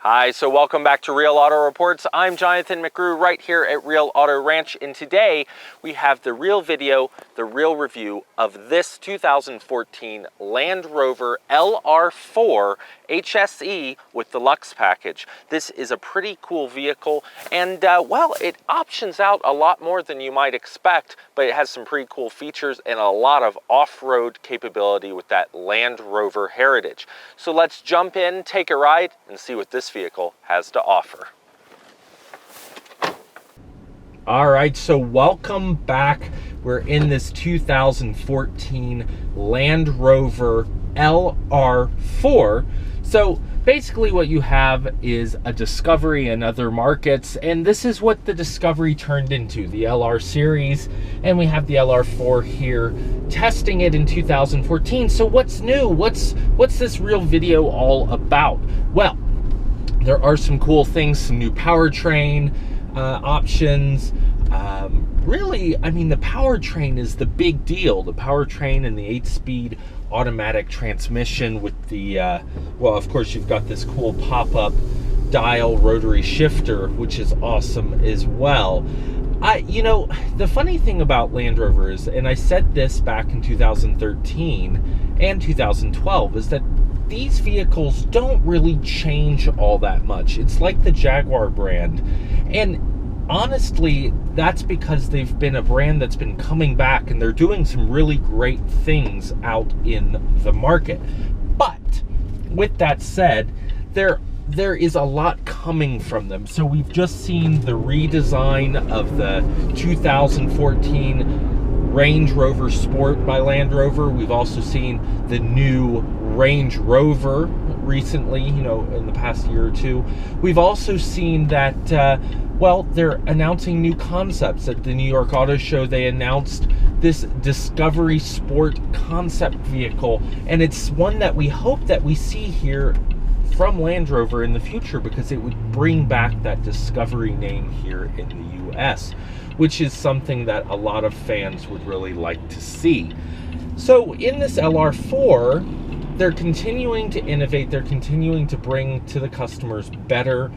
Hi, so welcome back to Real Auto Reports. I'm Jonathan McGrew right here at Real Auto Ranch, and today we have the real video, the real review of this 2014 Land Rover LR4 HSE with the Lux package. This is a pretty cool vehicle, and well, it options out a lot more than you might expect, but it has some pretty cool features and a lot of off-road capability with that Land Rover heritage. So let's jump in, take a ride, and see what this vehicle has to offer. All right, so welcome back. We're in this 2014 Land Rover LR4. So basically what you have is a Discovery in other markets, and this is what the Discovery turned into, the LR series, and we have the LR4 here testing it in 2014. So what's new? What's this real video all about? Well, there are some cool things, some new powertrain options. Really, I mean, the powertrain is the big deal. The powertrain and the 8-speed automatic transmission with the, well, of course, you've got this cool pop-up dial rotary shifter, which is awesome as well. You know, the funny thing about Land Rover is, and I said this back in 2013 and 2012, is that these vehicles don't really change all that much. It's like the Jaguar brand. And honestly, that's because they've been a brand that's been coming back, and they're doing some really great things out in the market. But with that said, there is a lot coming from them. So we've just seen the redesign of the 2014 Range Rover Sport by Land Rover. We've also seen the new Range Rover recently, you know, in the past year or two. We've also seen that, well, they're announcing new concepts. At the New York Auto Show, they announced this Discovery Sport concept vehicle, and it's one that we hope that we see here from Land Rover in the future, because it would bring back that Discovery name here in the US, which is something that a lot of fans would really like to see. So in this LR4, they're continuing to innovate. They're continuing to bring to the customers better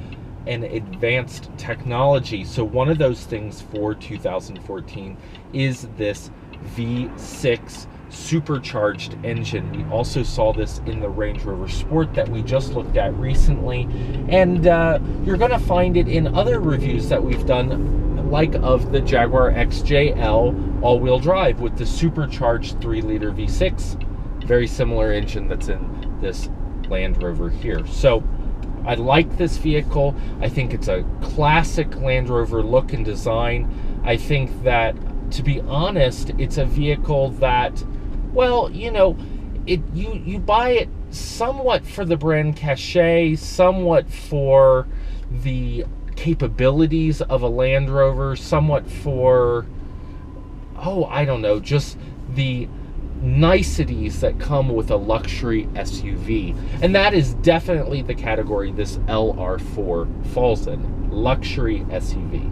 and advanced technology. So one of those things for 2014 is this V6 supercharged engine. We also saw this in the Range Rover Sport that we just looked at recently, and you're going to find it in other reviews that we've done, like of the Jaguar XJL all-wheel drive with the supercharged 3-liter V6, very similar engine that's in this Land Rover here. So I like this vehicle. I think it's a classic Land Rover look and design. I think that, to be honest, it's a vehicle that, well, you know, you buy it somewhat for the brand cachet, somewhat for the capabilities of a Land Rover, somewhat for, oh, I don't know, just the niceties that come with a luxury SUV. And that is definitely the category this LR4 falls in, luxury SUV.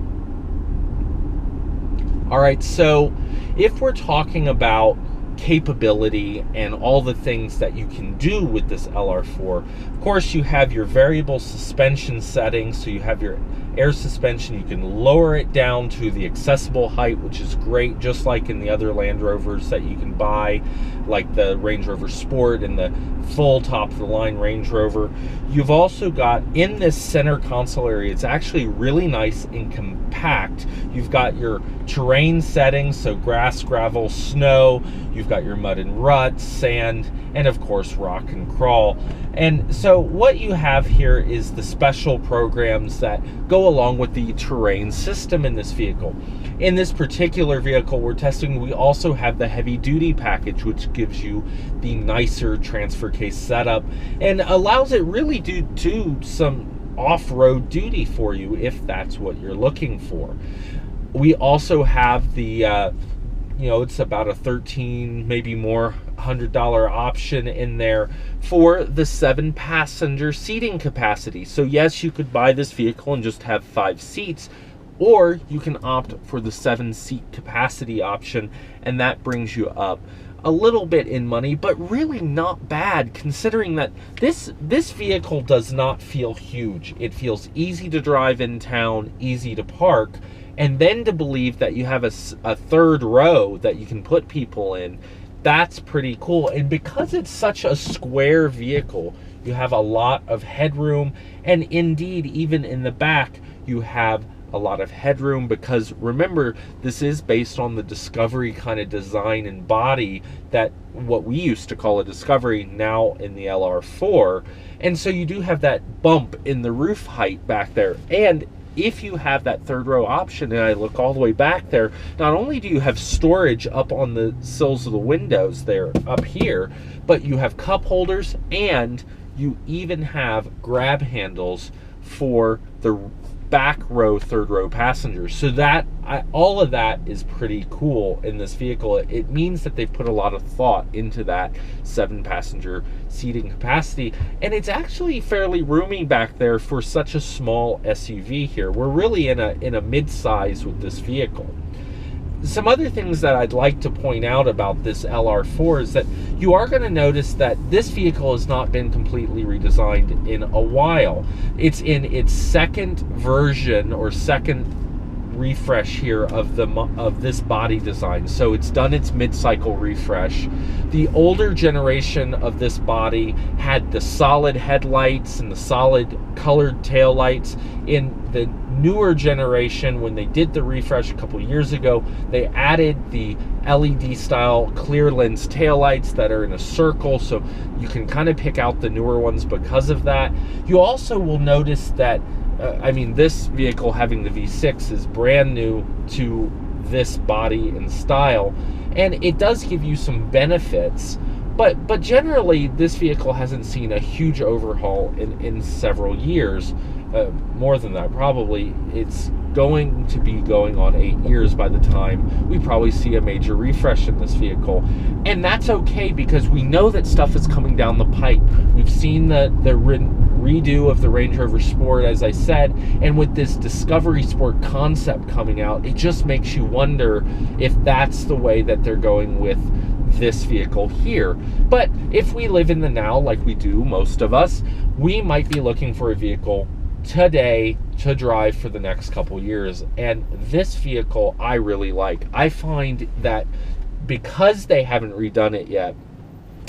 All right, so if we're talking about capability and all the things that you can do with this LR4, of course, you have your variable suspension settings. So you have your air suspension. You can lower it down to the accessible height, which is great, just like in the other Land Rovers that you can buy, like the Range Rover Sport and the full top-of-the-line Range Rover. You've also got, in this center console area, it's actually really nice and compact. You've got your terrain settings, so grass, gravel, snow. You've got your mud and ruts, sand, and of course rock and crawl. And so what you have here is the special programs that go along with the terrain system in this vehicle. In this particular vehicle we're testing, we also have the heavy duty package, which gives you the nicer transfer case setup and allows it really to do some off-road duty for you if that's what you're looking for. We also have the you know, it's about a $13, maybe more, $100 option in there for the 7-passenger seating capacity. So yes, you could buy this vehicle and just have 5 seats, or you can opt for the 7-seat capacity option, and that brings you up a little bit in money, but really not bad considering that this vehicle does not feel huge. It feels easy to drive in town, easy to park, and then to believe that you have a third row that you can put people in, that's pretty cool. And because it's such a square vehicle, you have a lot of headroom, and indeed even in the back you have a lot of headroom, because remember, this is based on the Discovery kind of design and body that what we used to call a Discovery, now in the LR4. And so you do have that bump in the roof height back there. And if you have that third row option, and I look all the way back there, not only do you have storage up on the sills of the windows there up here, but you have cup holders, and you even have grab handles for the back row, third row passengers. So that all of that is pretty cool in this vehicle. It means that they've put a lot of thought into that 7-passenger seating capacity, and it's actually fairly roomy back there for such a small SUV here. We're really in a mid-size with this vehicle. Some other things that I'd like to point out about this LR4 is that you are going to notice that this vehicle has not been completely redesigned in a while. It's in its second version or second refresh here of this body design. So it's done its mid-cycle refresh. The older generation of this body had the solid headlights and the solid colored taillights. In the newer generation, when they did the refresh a couple years ago, they added the LED style clear lens taillights that are in a circle, so you can kind of pick out the newer ones because of that. You also will notice that I mean, this vehicle, having the V6, is brand new to this body and style, and it does give you some benefits, but generally this vehicle hasn't seen a huge overhaul in several years. More than that, probably. It's going to be going on 8 years by the time we probably see a major refresh in this vehicle, and that's okay, because we know that stuff is coming down the pipe. We've seen the redo of the Range Rover Sport, as I said, and with this Discovery Sport concept coming out, it just makes you wonder if that's the way that they're going with this vehicle here. But if we live in the now, like we do, most of us, we might be looking for a vehicle today to drive for the next couple years, and this vehicle I really like. I find that because they haven't redone it yet,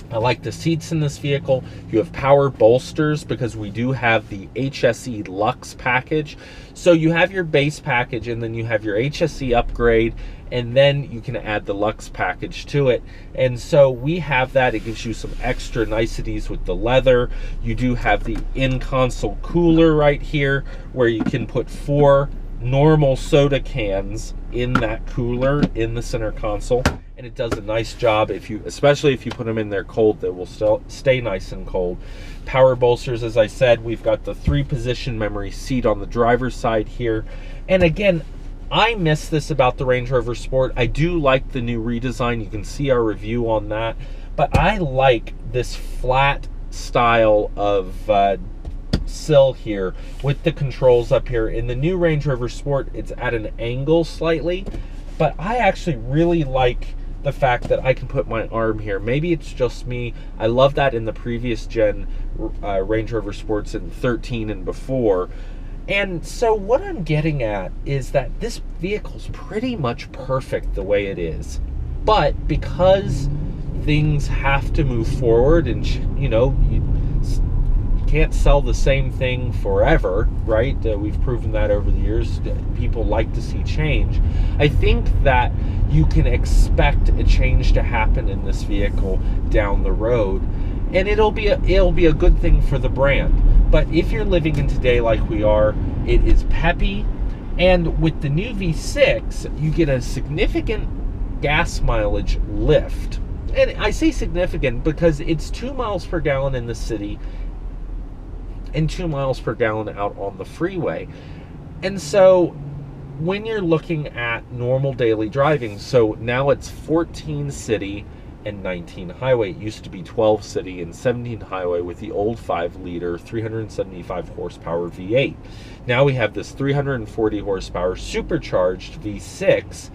I like the seats in this vehicle. You have power bolsters because we do have the HSE LUX package. So you have your base package, and then you have your HSE upgrade, and then you can add the LUX package to it. And so we have that. It gives you some extra niceties with the leather. You do have the in-console cooler right here, where you can put 4 normal soda cans in that cooler in the center console, and it does a nice job. Especially if you put them in there cold, they will still stay nice and cold. Power bolsters, as I said, we've got the 3-position memory seat on the driver's side here. And again, I miss this about the Range Rover Sport. I do like the new redesign. You can see our review on that, but I like this flat style of sill here with the controls up here. In the new Range Rover Sport, it's at an angle slightly, but I actually really like the fact that I can put my arm here. Maybe it's just me. I love that in the previous gen Range Rover Sports in 13 and before. And so what I'm getting at is that this vehicle's pretty much perfect the way it is, but because things have to move forward, and you know, you can't sell the same thing forever, right? We've proven that over the years. People like to see change. I think that you can expect a change to happen in this vehicle down the road, and it'll be a good thing for the brand. But if you're living in today like we are, it is peppy, and with the new V6, you get a significant gas mileage lift. And I say significant because it's 2 miles per gallon in the city and 2 miles per gallon out on the freeway. And so when you're looking at normal daily driving, so now it's 14 city and 19 highway. It used to be 12 city and 17 highway with the old 5-liter 375 horsepower V8. Now we have this 340 horsepower supercharged V6.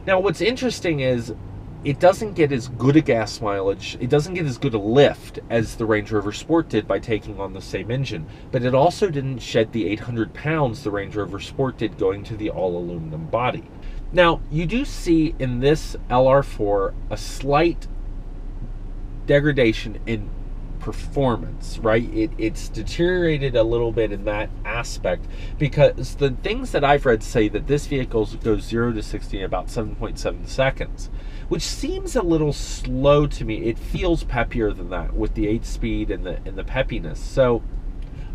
Now what's interesting is it doesn't get as good a gas mileage, it doesn't get as good a lift as the Range Rover Sport did by taking on the same engine, but it also didn't shed the 800 pounds the Range Rover Sport did going to the all-aluminum body. Now, you do see in this LR4 a slight degradation in performance, right? It's deteriorated a little bit in that aspect, because the things that I've read say that this vehicle goes 0 to 60 in about 7.7 seconds, which seems a little slow to me. It feels peppier than that with the 8-speed and the peppiness. So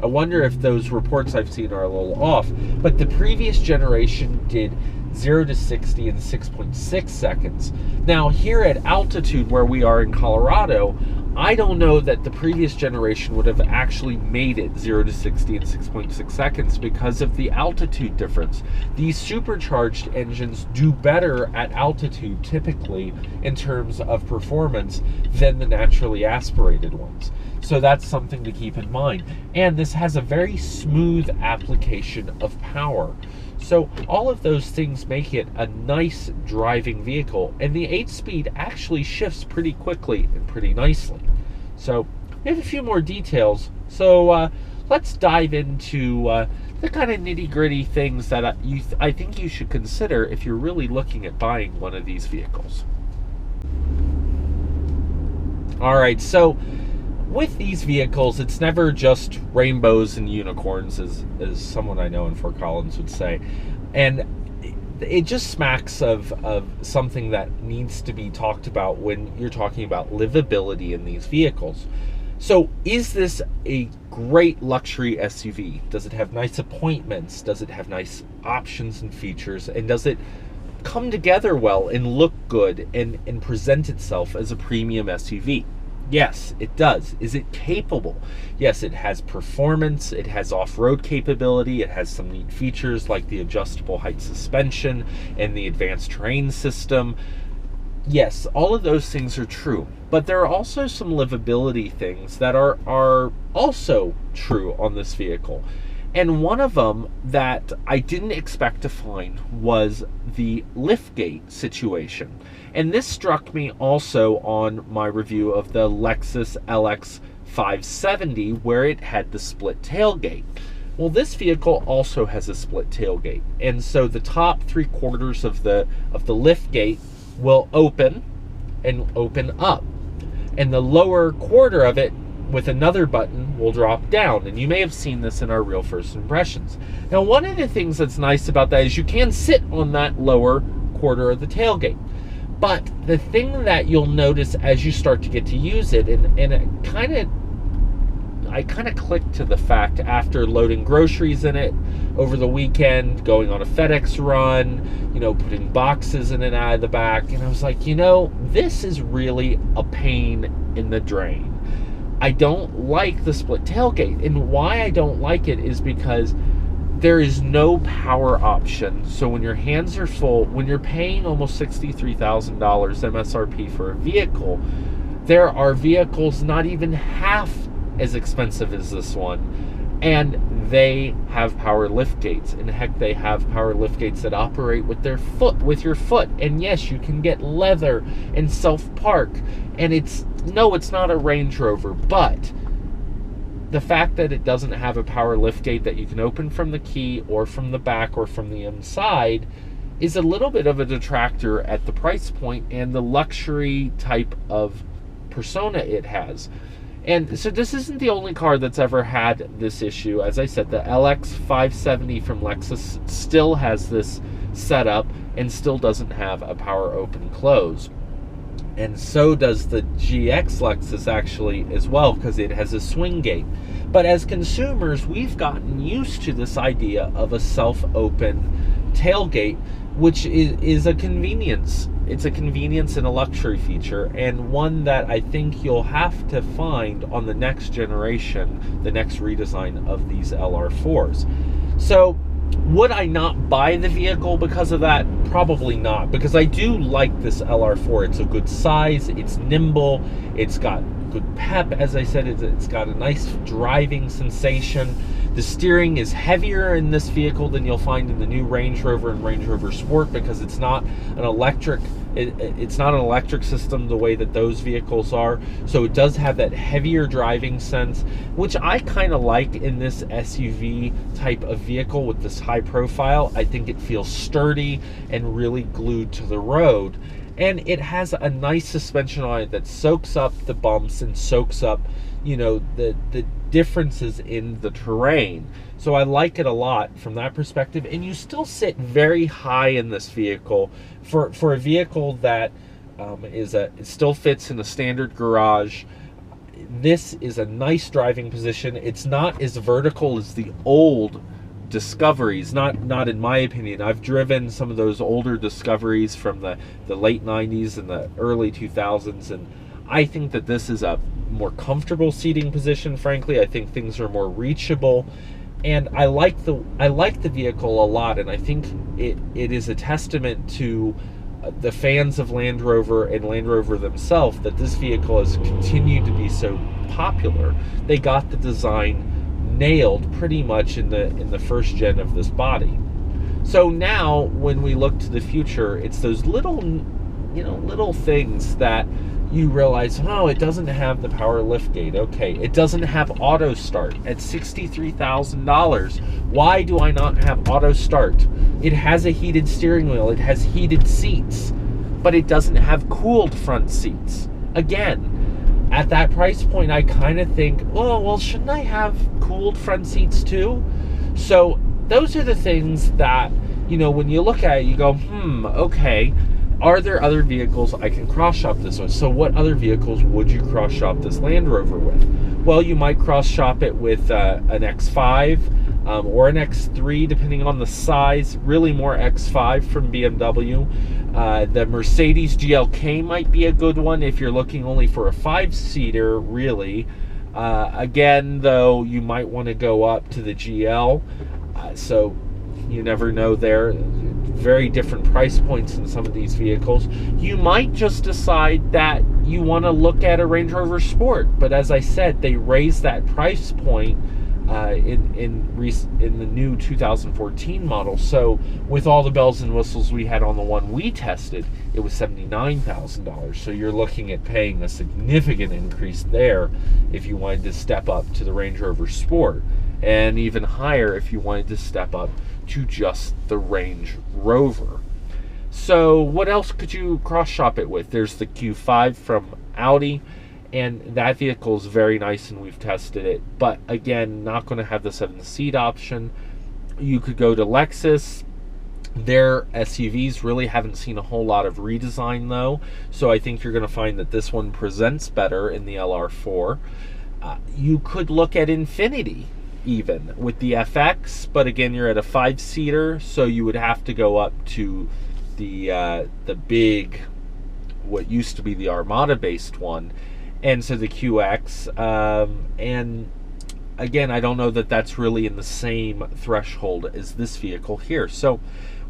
I wonder if those reports I've seen are a little off. But the previous generation did 0 to 60 in 6.6 seconds. Now, here at altitude where we are in Colorado, I don't know that the previous generation would have actually made it 0 to 60 in 6.6 seconds because of the altitude difference. These supercharged engines do better at altitude typically in terms of performance than the naturally aspirated ones. So that's something to keep in mind. And this has a very smooth application of power. So all of those things make it a nice driving vehicle, and the 8-speed actually shifts pretty quickly and pretty nicely. So we have a few more details. So let's dive into the kind of nitty-gritty things that I think you should consider if you're really looking at buying one of these vehicles. All right, so with these vehicles, it's never just rainbows and unicorns, as someone I know in Fort Collins would say. And it just smacks of something that needs to be talked about when you're talking about livability in these vehicles. So is this a great luxury SUV? Does it have nice appointments? Does it have nice options and features? And does it come together well and look good and present itself as a premium SUV? Yes, it does. Is it capable? Yes, it has performance, it has off-road capability, it has some neat features like the adjustable height suspension and the advanced terrain system. Yes, all of those things are true, but there are also some livability things that are also true on this vehicle. And one of them that I didn't expect to find was the liftgate situation. And this struck me also on my review of the Lexus LX 570, where it had the split tailgate. Well, this vehicle also has a split tailgate. And so the top 3/4 of the liftgate will open and open up. And the lower quarter of it with another button will drop down, and you may have seen this in our real first impressions. Now, one of the things that's nice about that is you can sit on that lower quarter of the tailgate, but the thing that you'll notice as you start to get to use it, and I kind of clicked to the fact after loading groceries in it over the weekend, going on a FedEx run, putting boxes in and out of the back, and I was like, this is really a pain in the drain. I don't like the split tailgate, and why I don't like it is because there is no power option. So when your hands are full, when you're paying almost $63,000 MSRP for a vehicle, there are vehicles not even half as expensive as this one, and they have power lift gates. And heck, they have power lift gates that operate with your foot. And yes, you can get leather and self-park, and it's not a Range Rover, but the fact that it doesn't have a power lift gate that you can open from the key or from the back or from the inside is a little bit of a detractor at the price point and the luxury type of persona it has. And so this isn't the only car that's ever had this issue. As I said, the LX 570 from Lexus still has this setup and still doesn't have a power open close. And so does the GX Lexus actually as well, because it has a swing gate. But as consumers, we've gotten used to this idea of a self-open tailgate, which is a convenience. It's a convenience and a luxury feature, and one that I think you'll have to find on the next generation, the next redesign of these LR4s. So would I not buy the vehicle because of that? Probably not, because I do like this LR4. It's a good size, it's nimble, it's got good pep, as I said, it's got a nice driving sensation. The steering is heavier in this vehicle than you'll find in the new Range Rover and Range Rover Sport, because it's not an electric It's not an electric system the way that those vehicles are, so it does have that heavier driving sense, which I kind of like in this SUV type of vehicle with this high profile. I think it feels sturdy and really glued to the road. And it has a nice suspension on it that soaks up the bumps and soaks up, the differences in the terrain. So I like it a lot from that perspective. And you still sit very high in this vehicle for a vehicle that it still fits in a standard garage. This is a nice driving position. It's not as vertical as the old Discoveries, not in my opinion. I've driven some of those older Discoveries from the late 90s and the early 2000s, and I think that this is a more comfortable seating position. Frankly, I think things are more reachable, and I like the vehicle a lot, and I think it is a testament to the fans of Land Rover and Land Rover themselves that this vehicle has continued to be so popular. They got the design nailed pretty much in the first gen of this body. So now when we look to the future, it's those little things that you realize, oh, it doesn't have the power liftgate. Okay, it doesn't have auto start at $63,000. Why do I not have auto start? It has a heated steering wheel, it has heated seats, but it doesn't have cooled front seats. Again, at that price point, I kind of think, oh, well, shouldn't I have cooled front seats too? So those are the things that, when you look at it, you go, okay, are there other vehicles I can cross-shop this with? So what other vehicles would you cross-shop this Land Rover with? Well, you might cross-shop it with an X5 or an X3, depending on the size, really more X5 from BMW. The Mercedes GLK might be a good one if you're looking only for a 5-seater, really. Again, though, you might want to go up to the GL. So you never know there. Very different price points in some of these vehicles. You might just decide that you want to look at a Range Rover Sport. But as I said, they raised that price point in the new 2014 model. So with all the bells and whistles we had on the one we tested, it was $79,000. So you're looking at paying a significant increase there if you wanted to step up to the Range Rover Sport, and even higher if you wanted to step up to just the Range Rover. So what else could you cross shop it with? There's the Q5 from Audi, and that vehicle is very nice and we've tested it, but again, not going to have the 7-seat option. You could go to Lexus. Their SUVs really haven't seen a whole lot of redesign though, so I think you're going to find that this one presents better in the LR4. You could look at Infiniti even with the FX, but again, you're at a 5-seater, so you would have to go up to the big, what used to be the Armada based one, and so the QX, and again, I don't know that that's really in the same threshold as this vehicle here. So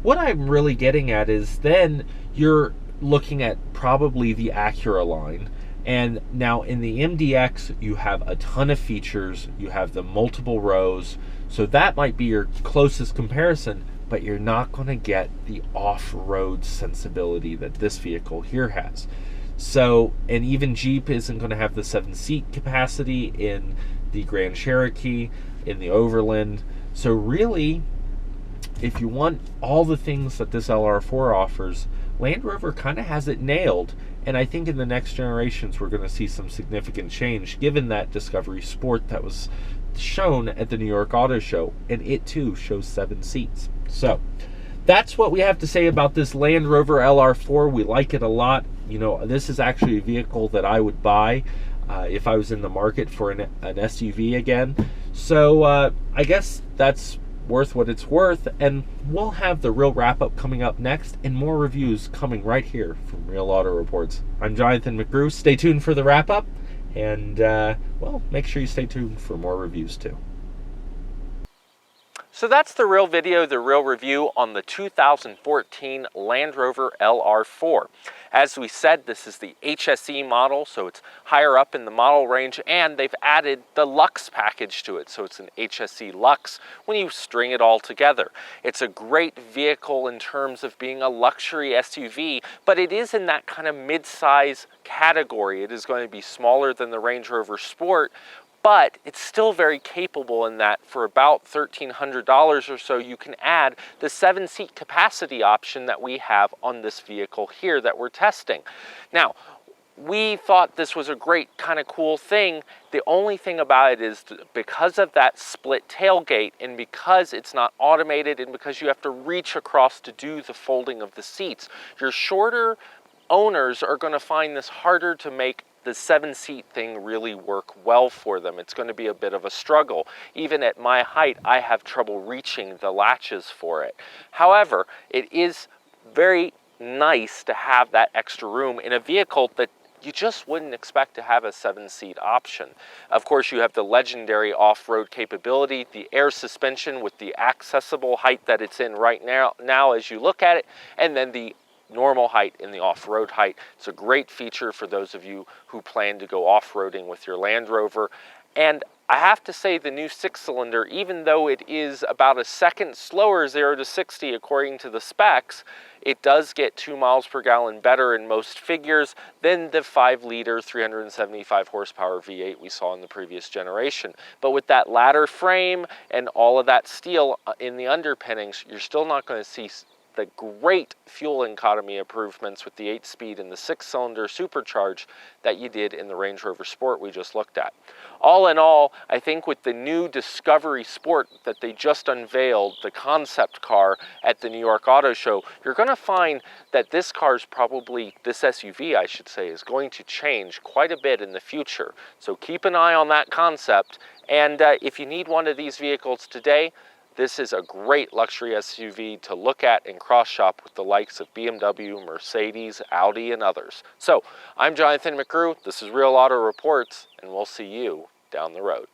what I'm really getting at is then you're looking at probably the Acura line. And now in the MDX, you have a ton of features. You have the multiple rows. So that might be your closest comparison, but you're not going to get the off-road sensibility that this vehicle here has. So, and even Jeep isn't going to have the 7-seat capacity in the Grand Cherokee, in the Overland. So really, if you want all the things that this LR4 offers, Land Rover kind of has it nailed. And I think in the next generations, we're going to see some significant change, given that Discovery Sport that was shown at the New York Auto Show, and it too shows 7 seats. So that's what we have to say about this Land Rover LR4. We like it a lot. You know, this is actually a vehicle that I would buy if I was in the market for an SUV again. So I guess that's worth what it's worth, and we'll have the real wrap-up coming up next and more reviews coming right here from Real Auto Reports. I'm Jonathan McGrew. Stay tuned for the wrap-up, and well, make sure you stay tuned for more reviews too. So that's the real video, the real review on the 2014 Land Rover LR4. As we said, this is the HSE model, so it's higher up in the model range, and they've added the Lux package to it, so it's an HSE LUX when you string it all together. It's a great vehicle in terms of being a luxury SUV, but it is in that kind of mid-size category. It is going to be smaller than the Range Rover Sport, but it's still very capable in that for about $1,300 or so, you can add the 7-seat capacity option that we have on this vehicle here that we're testing. Now, we thought this was a great kind of cool thing. The only thing about it is because of that split tailgate and because it's not automated and because you have to reach across to do the folding of the seats, your shorter owners are going to find this harder to make the 7-seat thing really work well for them. It's going to be a bit of a struggle. Even at my height, I have trouble reaching the latches for it. However, it is very nice to have that extra room in a vehicle that you just wouldn't expect to have a 7-seat option. Of course, you have the legendary off-road capability, the air suspension with the accessible height that it's in right now as you look at it, and then the normal height in the off-road height. It's a great feature for those of you who plan to go off-roading with your Land Rover. And I have to say the new 6-cylinder, even though it is about a second slower 0 to 60 according to the specs, it does get 2 miles per gallon better in most figures than the 5-liter 375 horsepower V8 we saw in the previous generation. But with that ladder frame and all of that steel in the underpinnings, you're still not going to see the great fuel economy improvements with the 8-speed and the 6-cylinder supercharged that you did in the Range Rover Sport we just looked at. All in all, I think with the new Discovery Sport that they just unveiled, the concept car at the New York Auto Show, you're going to find that this car's probably, this SUV I should say, is going to change quite a bit in the future. So keep an eye on that concept, and if you need one of these vehicles today, this is a great luxury SUV to look at and cross-shop with the likes of BMW, Mercedes, Audi, and others. So, I'm Jonathan McGrew, this is Real Auto Reports, and we'll see you down the road.